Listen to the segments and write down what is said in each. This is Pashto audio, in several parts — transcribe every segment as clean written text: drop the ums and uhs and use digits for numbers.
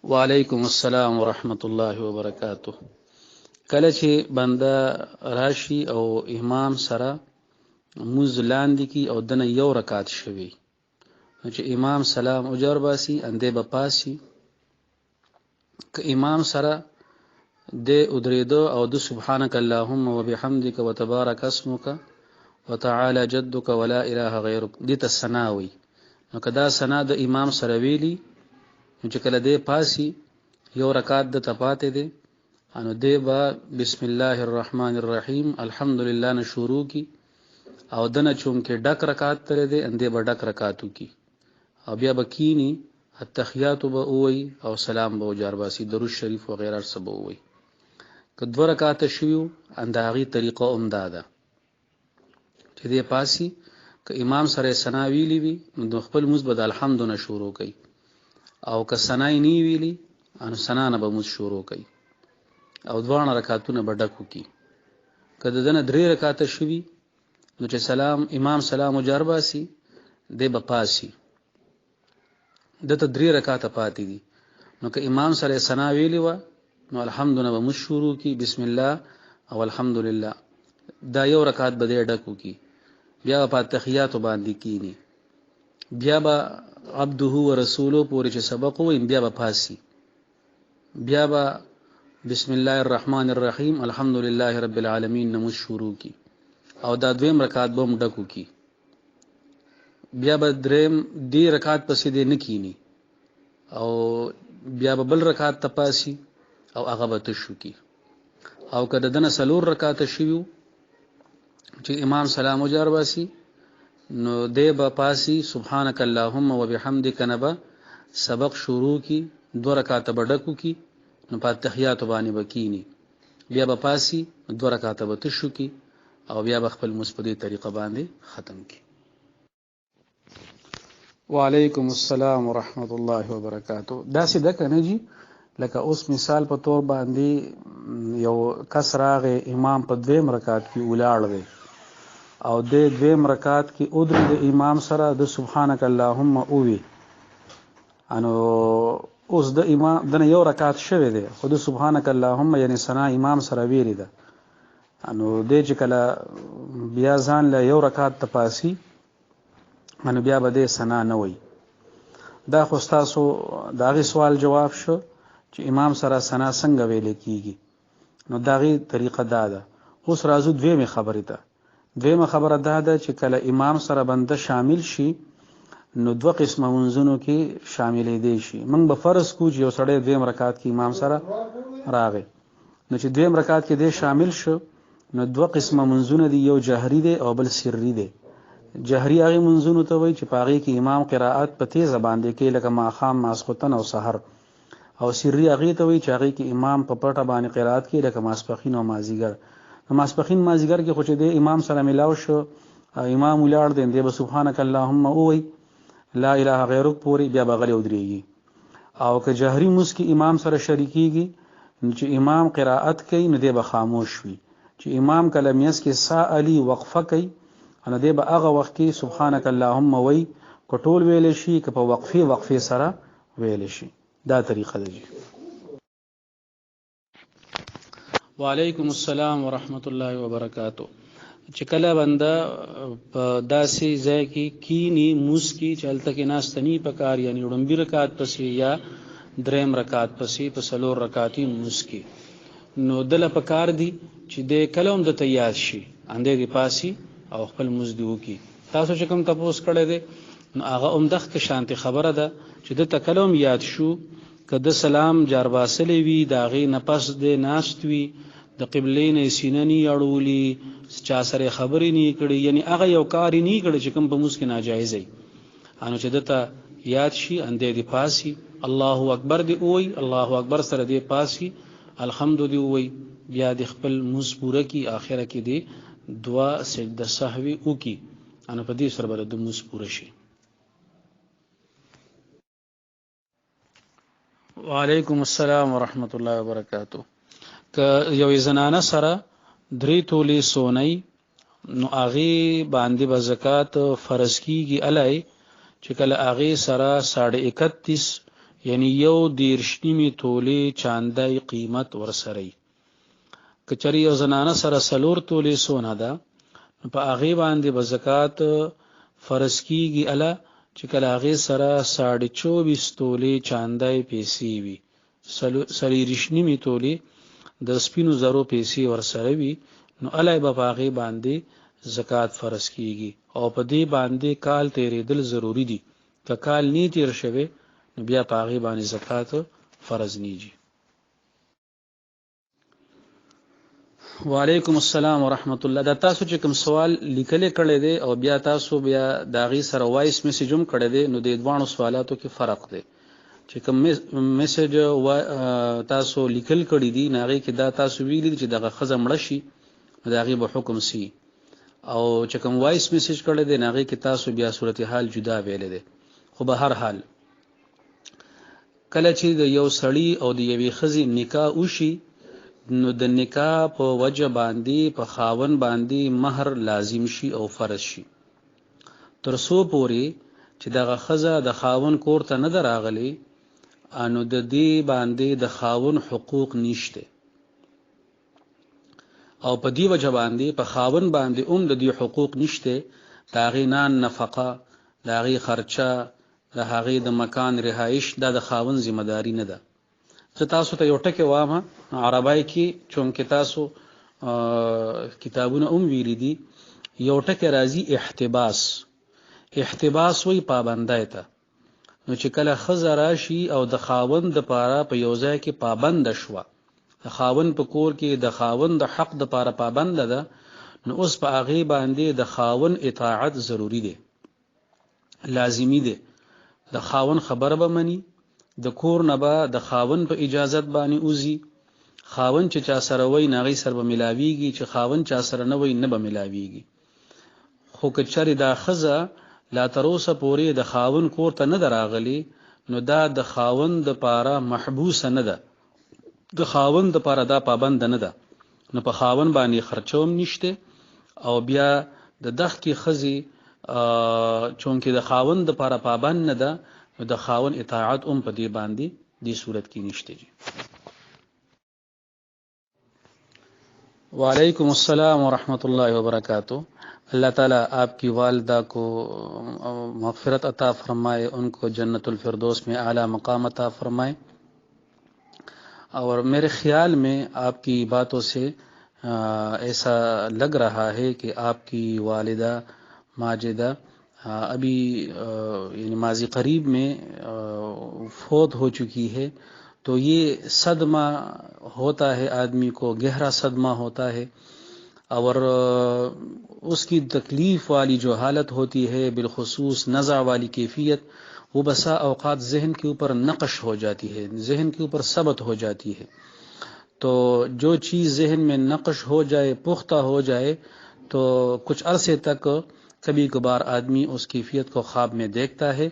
وعلیکم السلام ورحمت الله وبرکاته. کله چې بنده راشي او امام سره موز لاندې کی او دنه یو رکعت شوي، چې امام سلام او جوړ باسي انده به پاسي، که امام سره د ادریدو او د سبحانك اللهم وبحمدك وتبارك اسمك وتعالى جدك ولا اله غيرك دې ته ثناوي. نو کدا ثنا د امام سره ویلي چې کله دې پاسي یو رکعت د تپاتې دي، انو دې با بسم الله الرحمن الرحیم الحمدلله نه شروع کی او دنه چون کې ډک رکعت تر دې اندې به ډک رکعاتو کی او بیا بکینی التحیات به وای او سلام به جار باسی درود شریف و غیره سب وای. که دو رکعات شیو انداغي طریقه امداده چې دې پاسي که امام سره ثنا ویلی وي نو خپل مثبت الحمد نه شروع کوي، او که ثنا نی ویلی ان ثنا نه به مز شروع کوي او دوه رکعاتونه به ډکو کی. کله دنه درې رکعات شوي نو چې سلام امام سلام او جار باسی دې به پاسي دته درې رکعات پاتې دي، نو که امام سره ثنا ویلی و نو الحمدلله به مز شروع کی بسم الله او الحمدلله دا یو رکعت به دې ډکو کی، بیا په تحیات باندې کینی، بیا به عبده ورسوله پورې چې سبق وین بیا به پاسي، بیا به بسم الله الرحمن الرحیم الحمدلله رب العالمین نماز شروع کی او دا دویم رکعت به مډکو کی، بیا به دریم دی رکعت پسې دې نکینی او بیا به بل رکعت تپاسی او هغه به تشو کی. او کله دنه سلور رکعت شیو چې امام سلام جار باسی نو دې به پاسی سبحانك اللهم وبحمدك نبا سبق شروع کی دو رکعت بډکو کی، نو په تحیات باندې بکینی، بیا به پاسی دو رکعت به تشو کی او بیا به خپل مثبتي طریقه باندې ختم کی. وعلیکم السلام ورحمت الله وبرکاته. دا سې د کنه جی لکه اوس مثال په تور باندې یو کس راغی امام په دویم رکعت کې ولاړ دی او د دویم رکعت کې ادری د امام سره د سبحانك اللهم اووی، انو اوس د امام د یو رکعت شوه دی خو د سبحانك اللهم یعنی ثنا امام سره ویری ده، انو د چې کله بیا ځان له یو رکعت تپاسی انو بیا به د ثنا نه وای. دا خو تاسو داغي سوال جواب شو چې امام سره ثنا څنګه ویل کیږي. نو داغي طریقه دا ده. اوس راځو دویمه خبره ده. دویمه خبره ده چې کله امام سره بنده شامل شي نو دوه قسمه منځونو کې شاملې دي شي. موږ به فرض کو چې یو سړی دویم رکعت کې امام سره راغی، نو چې دویم رکعت کې دې شامل شو نو دوه قسمه منځونه دي، یو جهري دي او بل سري دي. جهري هغه منځونو ته وایي چې پاغي کې امام قرائت په تیز باندې کې لکه ماخام ماسختن او سحر، او سري هغه ته وایي چې هغه کې امام په پټه باندې قرائت کې لکه ماسپخین او مازیګر. ماسپخین مازیګر کې خو چې د امام سره ملاو شو امام ولار دین دی به سبحانك اللهم اووی لا اله غیرک پوری بیا بغلی ودریږي. او که جهري مسکی امام سره شریکیږي چې امام قرائت کوي نو دی به خاموش وي، چې امام کلمیس کې سالی وقفه کوي نو دی به هغه وخت کې سبحانك اللهم وی کټول ویل شي که په وقفه سره ویل شي. دا طریقه ده جی. وعلیکم السلام ورحمت الله وبرکاته. چې کله بنده په داسې ځای کې کینی موسکی چلته کې ناستنی پکار یعنی وړمبی رکعت پسې یا دریم رکعت پسې په سلور رکعاتي موسکی، نو دله پکار دی چې د کلام د تیار شي اندې دی پاسي او خپل مزدو کی. تاسو چې کوم تاسو کړه دي نو هغه اومدخ کې شانتي خبره ده چې د تکلم یاد شو کده سلام جارباسلې وی داغه نفس د ناشت وی د قبلین سیننی اړولی چا سره خبرې نه کړي، یعنی هغه یو کار نه کړي چې کوم په مسکه ناجایز وي، انو چې دته یاد شي اندې دی پاسي الله اکبر دی وای الله اکبر سره دی پاسي الحمد دی وای، بیا د خپل مز پوره کی اخره کې دی دعا سجده سهوی او کی، انو په دې سره بل د مز پوره شي. وعلیکم السلام ورحمت الله وبرکاته. که یو زنانه سره درې تولې سونی نو هغه باندې به زکات فرض کیږي الای چې کله هغه سره 31.5 یعنی یو دیرشنیمې تولې چاندای قیمت ورسره کچری یو زنانه سره سلور تولې سونه ده په هغه باندې به زکات فرض کیږي الا چې کله هغه سره 24.5 تولې چاندای پیسې وي سلیریشنیمې تولې د سپینو زرو پیسې ورسره وي نو الای به هغه باندې زکات فرض کیږي او په دې باندې کال تیرېدل ضروری دي که کال نه تیر شوه نو بیا په هغه باندې زکات فرض نیږي. وعلیکم السلام ورحمت الله. دا تاسو چې کوم سوال لیکل کړی دی او بیا تاسو بیا داغي سره وایس میسج هم کړی دی نو د دوانو سوالاتو کې فرق دی. چې کوم میسج تاسو لیکل کړی دی ناغي کې دا تاسو ویلي چې دغه خزه مړ شي داغي به حکم سي او چې کوم وایس میسج کړی دی ناغي کې تاسو بیا صورتحال جدا ویل دی. خو به هر حال کله چې د یو سړی او د یوې خزي نکاح وشي نو د نکاح په وجه باندې په خاون باندې مہر لازم شي او فرض شي تر څو پوري چې دغه خزه د خاون کور ته نه دراغلي انو د دې باندې د خاون حقوق نشته او په دې وجه باندې په خاون باندې د دې حقوق نشته داغي نان نفقه داغي خرچه د هغه د مکان رهایش د خاون ذمہ داری نه ده. زه تاسو ته یو ټکی وایم عربی کې چونکه تاسو کتابونه ویلي دي یو ټکی راځي احتباس وی پابندای ته نو چې کله خزه راشي او د خاوند د پاره په یو ځای کې پابند شوه د خاوند په کور کې د خاوند د حق د پاره پابند ده نو اوس په هغه باندې د خاوند اطاعت ضروری ده لازمی ده د خاوند خبره به مني د کور نه به د خاوند په اجازت باندې اوزي خاوند چې چا سره وای ناغي سره به ملاويږي چې خاوند چا سره نه وای نه به ملاويږي خو کچره دا خزه لا تروسه پوري د خاوند کور ته نه دراغلي نو دا د خاوند د پاره محبوس نه ده د خاوند د پاره دا پابند نه ده نو په خاوند باندې خرچوم نشته او بیا د دغ کې خزي چونکه د خاوند د پاره پابند نه ده د خاون اطاعت په دې باندې دې صورت کې نشته جی. وعلیکم السلام ورحمۃ اللہ وبرکاتہ. اللہ تعالیٰ آپ کی والدہ کو مغفرت عطا فرمائے ان کو جنت الفردوس میں اعلیٰ مقام عطا فرمائے اور میرے خیال میں آپ کی باتوں سے ایسا لگ رہا ہے کہ آپ کی والدہ ماجدہ ابھی یعنی ماضی قریب میں فوت ہو چکی ہے تو یہ صدمہ ہوتا ہے آدمی کو گہرا صدمہ ہوتا ہے اور اس کی تکلیف والی جو حالت ہوتی ہے بالخصوص نزع والی کیفیت وہ بسا اوقات ذہن کے اوپر نقش ہو جاتی ہے ذہن کے اوپر ثبت ہو جاتی ہے تو جو چیز ذہن میں نقش ہو جائے پختہ ہو جائے تو کچھ عرصے تک کبھی کبھار آدمی اس کیفیت کو خواب میں دیکھتا ہے.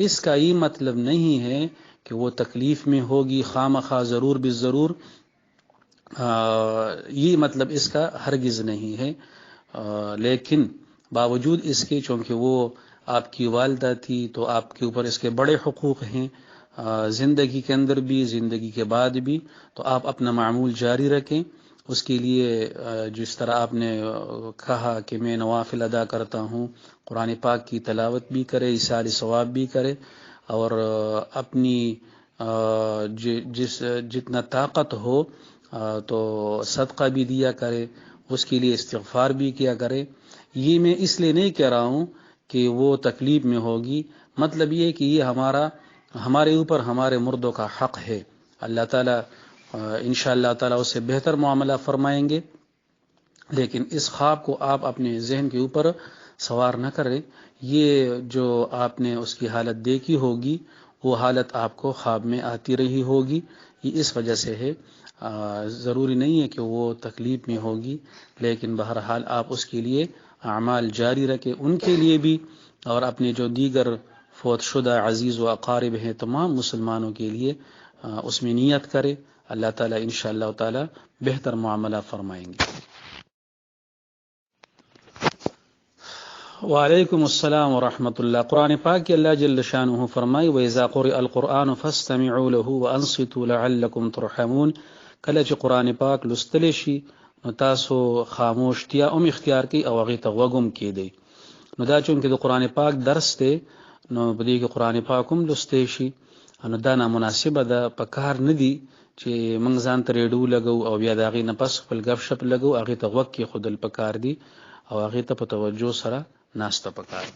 اس کا یہ مطلب نہیں ہے کہ وہ تکلیف میں ہوگی خامخواہ ضرور بالضرور یہ مطلب اس کا ہرگز نہیں ہے لیکن باوجود اس کے چونکہ وہ آپ کی والدہ تھی تو آپ کے اوپر اس کے بڑے حقوق ہیں زندگی کے اندر بھی زندگی کے بعد بھی تو آپ اپنا معمول جاری رکھیں. اس کے لیے جس طرح آپ نے کہا کہ میں نوافل ادا کرتا ہوں قرآن پاک کی تلاوت بھی کرے ایصال ثواب بھی کرے اور اپنی جتنا طاقت ہو تو صدقہ بھی دیا کرے اس کے لیے استغفار بھی کیا کرے. یہ میں اس لیے نہیں کہہ رہا ہوں کہ وہ تکلیف میں ہوگی مطلب یہ کہ یہ ہمارے اوپر ہمارے مردوں کا حق ہے. اللہ تعالیٰ انشاءاللہ تعالیٰ اس سے بہتر معاملہ فرمائیں گے لیکن اس خواب کو آپ اپنے ذہن کے اوپر سوار نہ کریں. یہ جو آپ نے اس کی حالت دیکھی ہوگی وہ حالت آپ کو خواب میں آتی رہی ہوگی یہ اس وجہ سے ہے ضروری نہیں ہے کہ وہ تکلیف میں ہوگی لیکن بہرحال آپ اس کے لیے اعمال جاری رکھیں ان کے لیے بھی اور اپنے جو دیگر فوت شدہ عزیز و اقارب ہیں تمام مسلمانوں کے لیے اس میں نیت کرے. اللہ تعالیٰ انشاءاللہ تعالیٰ بہتر معاملہ فرمائیں گے. وعلیکم السلام ورحمۃ اللہ. قرآن پاک کې الله جل شانه فرمایي واذا قرئ القرآن فاستمعوا له وانصتوا لعلكم ترحمون. کله چې قرآن پاک لوستل شي نو تاسو خاموشتیا او اختیار کی او هغه ته وګم کیدی. نو دا چون کې د قرآن پاک درس ته نو په دې کې قرآن پاک هم لوستل شي نو دا نامناسبه ده، په کار نه دی چې موږ ځان ته ریډیو لګو او بیا د هغې نه پس خپل غف شپ لګو، هغې ته غوږ کې خودل په کار دی او هغې ته په توجه سره ناسته پکار.